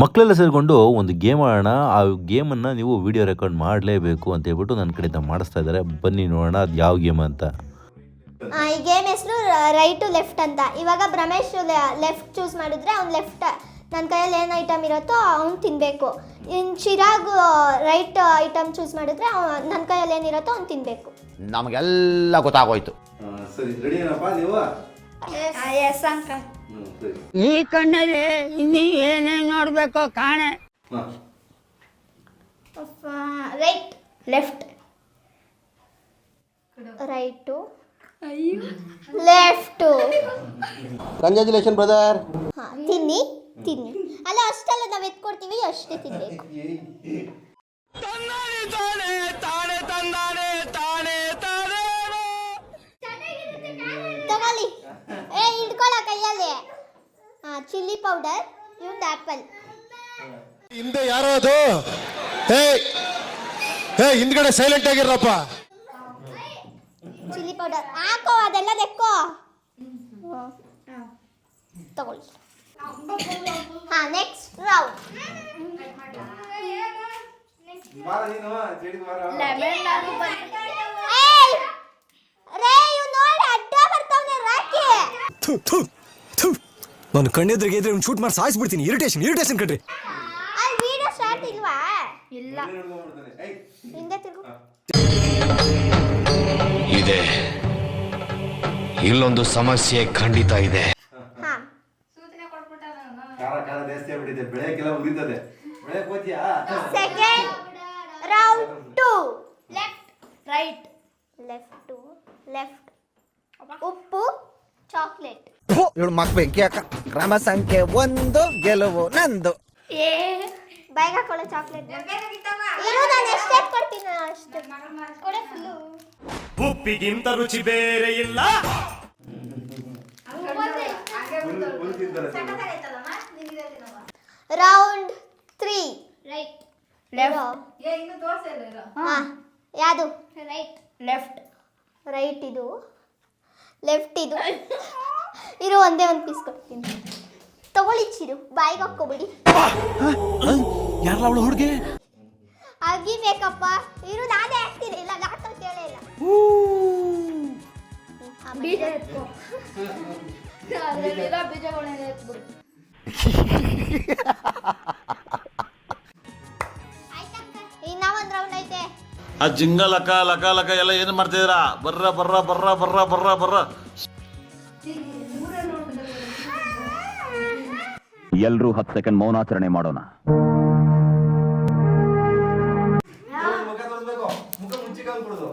ಮಕ್ಕಳೆಲ್ಲ ಸೇರಿಕೊಂಡು ಒಂದು ಗೇಮ್ ಆಡೋಣ. ಆ ಗೇಮನ್ನು ನೀವು ವಿಡಿಯೋ ರೆಕಾರ್ಡ್ ಮಾಡಲೇಬೇಕು ಅಂತ ಹೇಳ್ಬಿಟ್ಟು ನನ್ನ ಕಡೆಯಿಂದ ಮಾಡಿಸ್ತಾ ಇದ್ದಾರೆ. ಬನ್ನಿ ನೋಡೋಣ ಅದು ಯಾವ ಗೇಮ್ ಅಂತ. ಈ ಗೇಮ್ ಹೆಸರು ರೈಟ್ ಟು ಲೆಫ್ಟ್ ಅಂತ. ಇವಾಗ ಭ್ರಮೇಶ್ ಲೆಫ್ಟ್ ಚೂಸ್ ಮಾಡಿದ್ರೆ ಅವ್ನು ಲೆಫ್ಟ್, ನನ್ನ ಕೈಯಲ್ಲಿ ಏನು ಐಟಮ್ ಇರುತ್ತೋ ಅವ್ನು ತಿನ್ನಬೇಕು. ಇನ್ನು ಚಿರಾಗ್ ರೈಟ್ ಐಟಮ್ ಚೂಸ್ ಮಾಡಿದ್ರೆ ನನ್ನ ಕೈಯಲ್ಲಿ ಏನಿರುತ್ತೋ ಅವ್ನು ತಿನ್ನಬೇಕು. ನಮಗೆಲ್ಲ ಗೊತ್ತಾಗೋಯ್ತು. ಸರಿ, ರೆಡಿ ಏನಪ್ಪ ನೀವು? Yes uncle. ಈ ಕಣ್ಣಲ್ಲಿ ಇನ್ನೀ ಏನೇನು ನೋಡ್ಬೇಕೋ ಕಾಣೆ. Right left right left. Congratulation brother. ಹಾಂ, ತಿನ್ನಿ ತಿನ್ನಿ. ಅಲ್ಲ ಅಷ್ಟಲ್ಲ, ನಾವು ಎತ್ಕೊಡ್ತೀವಿ, ಅಷ್ಟೇ ತಿನ್ಬೇಕು. ತಗೊಳ್ಳಿ, ಹಿಡ್ಕೊಳ್ಳ ಕೈಯಲ್ಲಿ. ಹಾಂ, ಚಿಲ್ಲಿ ಪೌಡರ್, ಇವ್ದು ಆ್ಯಪಲ್. ಹಿಂದೆ ಯಾರೋ ಅದು? ಹಿಂದ್ಗಡೆ ಸೈಲೆಂಟ್ ಆಗಿರಪ್ಪ. ಚಿಲ್ಲಿ ಪೌಡರ್ ಹಾಕೋ, ಅದೆಲ್ಲ ತೆಕ್ಕೋ. ತಗೊಳ್ಳಿ. ಹಾಂ, ನೆಕ್ಸ್ಟ್ ರೌಂಡ್. ನಾನು ಕಣ್ಣೆದ್ರಿಗೆ ಇದ್ರೆ ಶೂಟ್ ಮಾಡಿ ಸಾಯಿಸ್ಬಿಡ್ತೀನಿ. ಇರಿಟೇಷನ್ ಕಣ್ರಿ. ಅಲ್ಲಿ ವಿಡಿಯೋ ಸ್ಟಾರ್ಟ್ ಇಲ್ವಾ? ಇಲ್ಲ, ಹಿಂದೆ ತಿರುಗು. ಇದೆ, ಇಲ್ಲೊಂದು ಸಮಸ್ಯೆ ಖಂಡಿತ ಇದೆ. ಹಾಂ, ಖಾರ ಜಾಸ್ತಿ ಆಗ್ಬಿಟ್ಟಿದೆ, ಬೆಳೆಯಕ್ಕೆಲ್ಲ ಉಳಿತದೆ. ಬೆಳೆಯಕ್ಕೆ ಹೋಗ್ತೀಯಾ? Second round 2. Left right left. ಉಪ್ಪು, ಚಾಕ್ಲೇಟ್. ಇವಳು ಮಕ್ ಬೆಂಕಿ ಅಕ್ಕ. ಕ್ರಮ ಸಂಖ್ಯೆ 1, ಗೆಲುವು ನಂದು. ಬೈಕ್ ಹಾಕೊಳ್ಳೋ ಚಾಕ್ಲೇಟ್. ಇರು, ನಾನು ಎಷ್ಟು ಕೊಡ್ತೀನಿ ಅಷ್ಟು ಕೊಡೆ. ಫುಲ್ಲು ಉಪ್ಪಿಗಿಂತ ರುಚಿ ಬೇರೆ ಇಲ್ಲ. ರೌಂಡ್ 3. ರೈಟ್ ಹಾಂ, ಯಾವುದು? ರೈಟ್ ಇದು, ಲೆಫ್ಟ್ ಇದು. ಇರು, ಒಂದೇ ಒಂದು ಪೀಸ್ ಕೊಡ್ತೀನಿ. ತಗೊಳ್ಳಿ ಚಿರು, ಬಾಯಿಗೆ ಹಾಕ್ಕೊಬಿಡಿ. ಯಾರಲ್ಲ ಅವಳು ಹುಡುಗಿ? ಅಗಿಬೇಕಪ್ಪ. ಇರು, ನಾನೇ ಹಾಕ್ತೀನಿ. ಇಲ್ಲ, ನಾಟಕ ಕೇಳೇ ಇಲ್ಲ. ಇನ್ನ ಒಂದು ರೌಂಡ್ ಐತೆ. ಆ ಜಿಂಗ ಲಕ ಲಕ ಲಕ ಎಲ್ಲ ಏನು ಮಾಡ್ತಿದ್ದೀರಾ? ಬರ್ರ ಬರ್ರ ಬರ್ರ ಬರ್ರ ಬರ್ರ ಬರ್ರ. ಎಲ್ರೂ 10 ಸೆಕೆಂಡ್ ಮೌನಾಚರಣೆ ಮಾಡೋಣ. ಮುಖ ತೋರಿಸ್ಬೇಕು, ಮುಖ ಮುಚ್ಚಿಕೊಂಡು ಬಿಡುದು.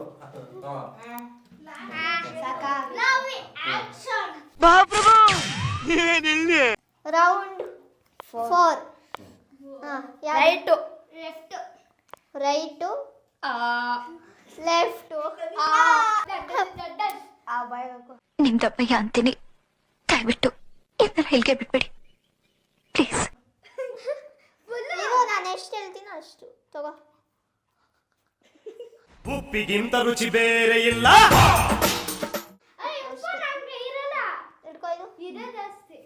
ರೌಂಡ್ 4. Right left. ನಿಮ್ದಪ್ಪಯ್ಯ ಅಂತೀನಿ, ದಯವಿಟ್ಟು ಇದನ್ನ ಇಲ್ಲಿಗೆ ಬಿಟ್ಬಿಡಿ ಪ್ಲೀಸ್. ನಾನು ಎಷ್ಟು ಹೇಳ್ತೀನೋ ಅಷ್ಟು ತಗೋ. ಉಪ್ಪಿಗಿಂತ ರುಚಿ ಬೇರೆ ಇಲ್ಲ. ಇಟ್ಕೋ, ಇದು ಜಾಸ್ತಿ.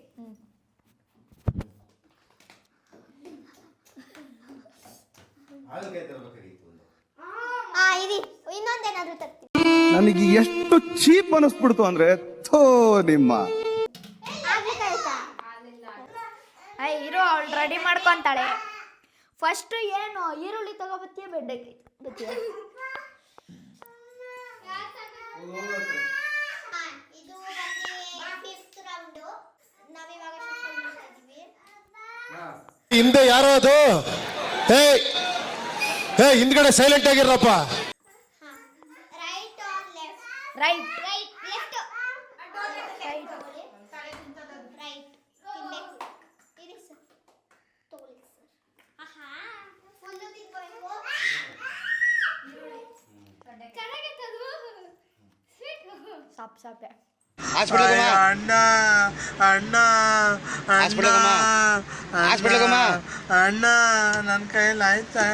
ಇರಿ, ಇನ್ನೊಂದೇನಾದ್ರೂ ತರ್ತೀನಿ. ನನಗೆ ಎಷ್ಟು ಚೀಪ್ ಅನಿಸ್ಬಿಡ್ತು ಅಂದ್ರೆ ಥೋ ನಿಮ್ಮ. ಇರು, ಅವಳು ರೆಡಿ ಮಾಡ್ಕೊಂತಾಳೆ. ಫಸ್ಟ್ ಏನು ಈರುಳ್ಳಿ ತಗೋಬತ್ತೀಯ, ಬೆಡ್ಡಕ್ಕೆ ಬತ್ತೀಯ. ಇದು ಫಿಫ್ತ್ ರೌಂಡ್. ನಾವಿವಾಗ ಶಫಲ್ ಮಾಡ್ತಾ ಇದೀವಿ. ಹಿಂದೆ ಯಾರೋ ಅದು? ಹಿಂದ್ಗಡೆ ಸೈಲೆಂಟ್ ಆಗಿರಪ್ಪ. Right and left. Right left right. ತಿನ್ಬೇಕು. ಇರಿ ಸರ್, ತಗೊಳ್ಳಿ ಸರ್. ಆಹಾ, ಫುಲ್ಲು ತಿನ್ಬೇಕು. ಚೆನ್ನಾಗಿತ್ತದು. ಸ್ವೀಟ್ ಸಾಪೆ. ಅಣ್ಣ ನನ್ನ ಕೈಯಲ್ಲಿ ಆಯ್ತಾ?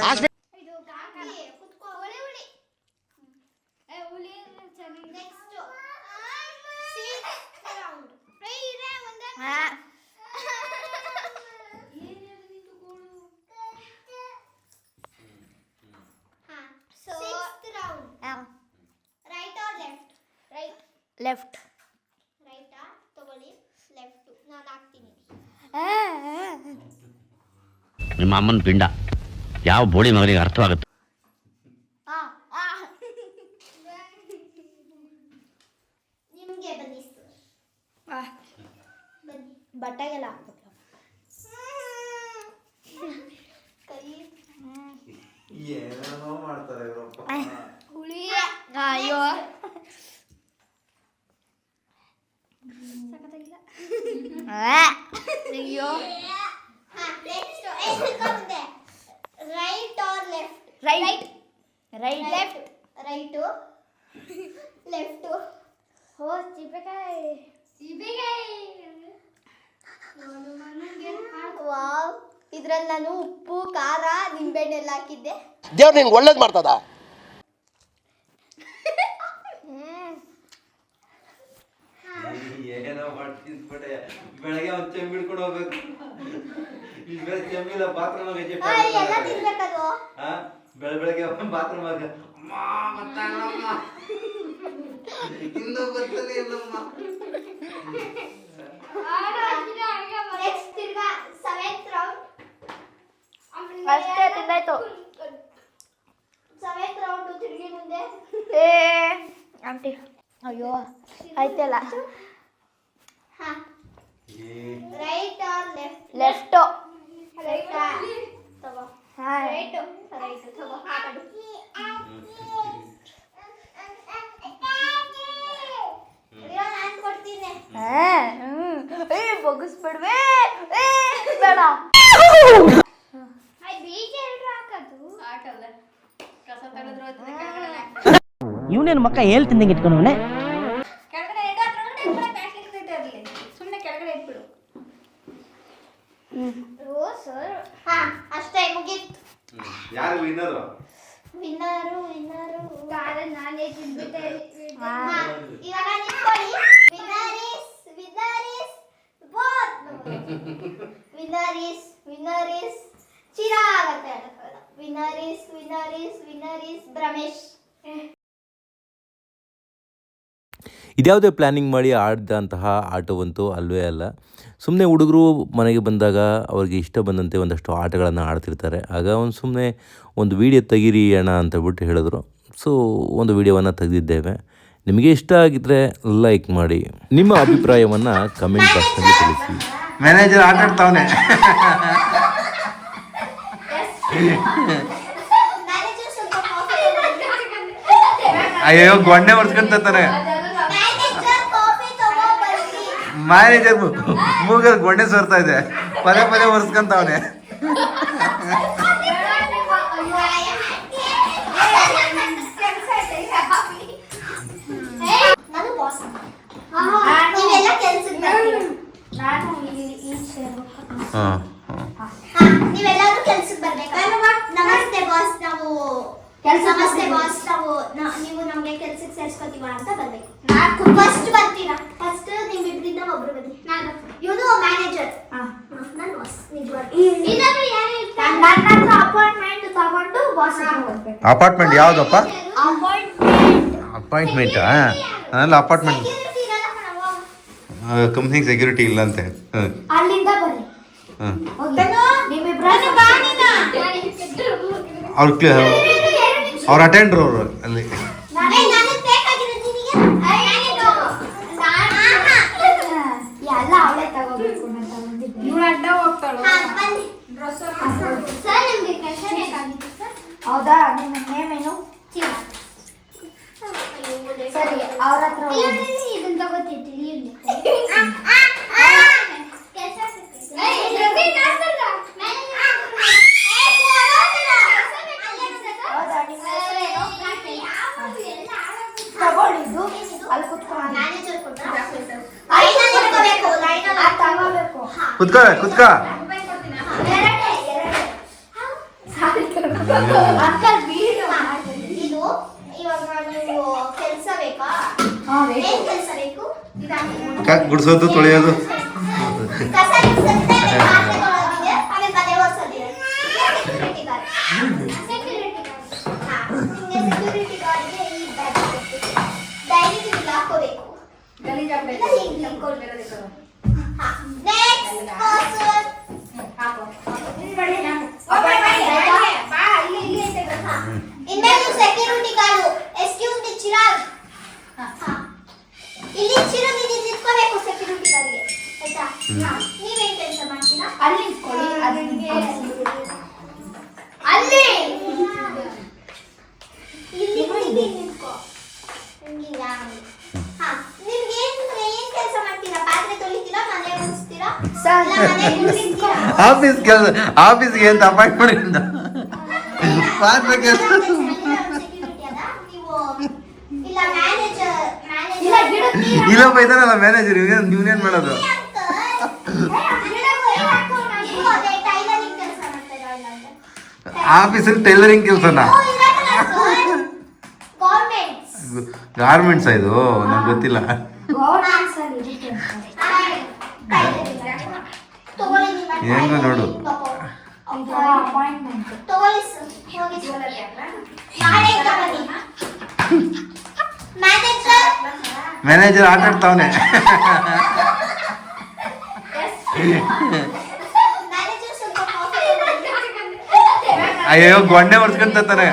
ಲೆಫ್ಟ್. ರೈಟಾ? ತಗೊಳ್ಳಿ. ಲೆಫ್ಟು ನಾನು ಹಾಕ್ತೀನಿ. ನಿಮ್ಮ ಅಮ್ಮನ ಪಿಂಡ ಯಾವ ಬೋಳಿ ಮಗನಿಗೆ ಅರ್ಥವಾಗುತ್ತೆ. ನಿಮಗೆ ಬನ್ನಿ ಬನ್ನಿ. ಬಟ್ಟೆಗೆಲ್ಲ ಹಾಕ್ಬೇಕು. ಕೈ ಏನೋ ಮಾಡ್ತಾರೆ ಇವರಪ್ಪ. ಹುಳಿ. ಅಯ್ಯೋ ಸಖತ್ತಾಗಿಲ್ಲ. ಅಯ್ಯೋ. ನೆಕ್ಸ್ಟ್ ಮುಂದೆ. Right or left? Right. Right left. Right left. ಓ ಚಿಬೆಕಾಯಿ. ವಾವ್, ಇದ್ರಲ್ಲಿ ನಾನು ಉಪ್ಪು ಖಾರ ನಿಂಬೆಹಣ್ಣು ಎಲ್ಲ ಹಾಕಿದ್ದೆ. ದೇವ್ರು ನಿಂಗೆ ಒಳ್ಳೇದು ಮಾಡ್ತದ. ಏನೋ ಮಾಡ್ತಿದ್ಬಿಟ್ಟೆ. ಬೆಳಗ್ಗೆ ಒಂದು ಚೆಂಬು ಹಿಡ್ಕೊಂಡು ಹೋಗ್ಬೇಕು. ಇಲ್ಲಿ ಬೇರೆ ಚೆಂಬಿಲ್ಲ, ಬಾತ್ರೂಮ್ ಎಲ್ಲ ತಿನ್ಬೇಕದು. ಬೆಳಗ್ಗೆ ಬಾತ್ರೂಮ್ ಆಗ ಇನ್ನೂ ಬರ್ತದೆ ಇಲ್ಲಮ್ಮ. ನೆಕ್ಸ್ಟ್ ತಿರ್ಗಾ 7th ರೌಂಡ್. ಅಷ್ಟೇ ತಿಂದಾಯ್ತು. 7th ರೌಂಡ್ ತಿರುಗಿ ಮುಂದೆ. ಆಂಟಿ ಅಯ್ಯೋ ಆಯ್ತಲ್ಲ. Right or left? ಲೆಫ್ಟ್. ರೈಟಾ? ತಗೋ. ರೈಟ್. ರೈಟ್ ತಗೋ. ಹಾಡು. ನಾನು ಕೊಡ್ತೀನಿ. ಬಗ್ಗಿಸ್ಬಿಡ್ವೆ. ಬೇಡ. ಬೀಜ ಎಲ್ಲರೂ ಹಾಕೋದು ಹಾಕಲ್ಲ. ಕಸ ತಡೆದ್ರು ಇವನೇನು ಮಕ್ಕ ಹೇಳ್ತಿದ್ದಂಗೆ ಇಟ್ಕೊಂಡವನೆ. ಕೆಳಗಡೆ ಇಡು. ಸುಮ್ಮನೆ ಕೆಳಗಡೆ ಇಟ್ಬಿಡು. ಓ ಸರ್. ಅಷ್ಟೇ ಮುಗೀತು. ಯಾರು ವಿನ್ನರು? ವಿನ್ನರು ನಾನೇ ತಿಂದ್ಬಿಟ್ಟೆ. ಇವಾಗ ನಿಂತ್ಕೊಳ್ಳಿ. ವಿನ್ನರ್ ಇಸ್ ಚಿರಾಗ್ ಅಂತ ಹೇಳೋಣ. Winner is Bramesh. ಇದ್ಯಾವುದೇ ಪ್ಲ್ಯಾನಿಂಗ್ ಮಾಡಿ ಆಡಿದಂತಹ ಆಟವಂತೂ ಅಲ್ವೇ ಅಲ್ಲ. ಸುಮ್ಮನೆ ಹುಡುಗರು ಮನೆಗೆ ಬಂದಾಗ ಅವ್ರಿಗೆ ಇಷ್ಟ ಬಂದಂತೆ ಒಂದಷ್ಟು ಆಟಗಳನ್ನು ಆಡ್ತಿರ್ತಾರೆ. ಆಗ ಸುಮ್ಮನೆ ಒಂದು ವೀಡಿಯೋ ತೆಗೀರಿ ಅಣ್ಣ ಅಂತ ಬಿಟ್ಟು ಹೇಳಿದ್ರು. ಸೊ ಒಂದು ವೀಡಿಯೋವನ್ನು ತೆಗೆದಿದ್ದೇವೆ. ನಿಮಗೆ ಇಷ್ಟ ಆಗಿದ್ದರೆ ಲೈಕ್ ಮಾಡಿ, ನಿಮ್ಮ ಅಭಿಪ್ರಾಯವನ್ನು ಕಮೆಂಟ್ ಬಾಕ್ಸ್ನಲ್ಲಿ ತಿಳಿಸಿ. ಮ್ಯಾನೇಜರ್ ಆಟ ಆಡ್ತಾವನೆ. ಅಯ್ಯೋ ಗೊಣ್ಣೆ ಹೊರ್ಸ್ಕೊಂತಾನೆ ಮ್ಯಾನೇಜರ್. ಮೂಗಲ್ ಗೊಣ್ಣೆ ಸೋರ್ತಾ ಇದೆ. ಪದೇ ಪದೇ ಹೊರ್ಸ್ಕೊಂತಾವನೆ. ನೀವೆಲ್ಲರೂ ಕೆಲ್ಸಕ್ಕೆ ಬರ್ಬೇಕಲ್ವಾ? ನಮಸ್ತೆ ಬಾಸ್, ನೀವು ನಮ್ಗೆ ಕೆಲ್ಸಕ್ಕೆ ಸೇರ್ಸ್ಕೊತೀವ ಅಂತ ಬರ್ಬೇಕು. ಫಸ್ಟ್ ಬರ್ತೀರಾ? ಫಸ್ಟ್ ನಿಮ್ಮಿಬ್ರಿಂದ ಒಬ್ರು ಬನ್ನಿ. ಇವನು ಮ್ಯಾನೇಜರ್, ನಾನು ಬಾಸ್. ಅಪಾಯಿಂಟ್ಮೆಂಟ್ ತಗೊಂಡು ಬಾಸ್ ಬರ್ಬೇಕು. ಅಪಾರ್ಟ್ಮೆಂಟ್ ಯಾವ್ದಪ್ಪ? ಅಪಾಯಿಂಟ್ಮೆಂಟಾ? ಅಲ್ಲ ಅಪಾರ್ಟ್ಮೆಂಟ್ ಕಂಪ್ನಿಗೆ ಸೆಕ್ಯೂರಿಟಿ ಇಲ್ಲ ಅಂತೆ. ಅಲ್ಲಿಂದ ಬನ್ನಿ. ಅವ್ರ ಅಟೆಂಡ್ರು ಅವರು ಅಲ್ಲಿ. ಎಲ್ಲ ಅವಳೇ ತಗೋಬೇಕು. ಹೌದಾ? ನಿಮ್ಮ ನೇಮ್ ಏನು? ಸರಿ, ಅವ್ರ ಹತ್ರ ಇದನ್ನ ತಗೋತಿರ್ತೀನಿ. ತಗೊಂಡಿದ್ದು ಅಲ್ಲಿ ಕುತ್ಕೋ ಕುತ್ಕೋ. ಇದು ಇವಾಗ ನೀವು ಕೆಲಸ ಬೇಕಾ? ಏನ್ ಕೆಲಸ ಬೇಕು? ಗುಡ್ಸೋದು ತೊಳೆಯೋದು. ಕಸ ಗುಡ್ಸೋದಿದೆ, ಪಾತ್ರೆ ತೊಳೆಯೋದಿದೆ, ಆಮೇಲೆ ಮನೆ ಒರೆಸೋದಿದೆ. Security guard. ನಿಮಗೆ ಸೆಕ್ಯೂರಿಟಿ ಗಾರ್ಡ್ಗೆ ಈ ಬ್ಯಾಗ್ ಡೈಲಿ ನೀವು ಹಾಕೋಬೇಕು. ಆಫೀಸ್ಗೆ ಅಂತ ಅಪಾಯಿಂಟ್ಮೆಂಟ್ ಪಾತ್ರ ಕೆಲಸ ಇಲ್ಲ ಮ್ಯಾನೇಜರ್ ಇಲ್ಲ ಬೈತಾನಲ್ಲ ಮ್ಯಾನೇಜರ್ ನೀವೇನ್ ಮಾಡೋದು ಆಫೀಸಲ್ಲಿ ಟೈಲರಿಂಗ್ ಕೆಲಸನ ಗಾರ್ಮೆಂಟ್ಸ್ ಇದು ನಂಗೆ ಗೊತ್ತಿಲ್ಲ ಹೆಂಗ ನೋಡು ಮ್ಯಾನೇಜರ್ ಆಟ ಆಡ್ತಾವನೆ ಅಯ್ಯೋ ಗೊಂಡೆ ಹೊರ್ಸ್ಕೊಂತಾನೆ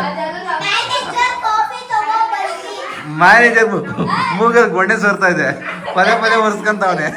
ಮ್ಯಾನೇಜರ್ ಮೂಗಲ್ಲಿ ಗೊಂಡೆ ಸೋರ್ತಾ ಇದೆ ಪದೇ ಪದೇ ಒರೆಸ್ಕೊಂತಾವನೆ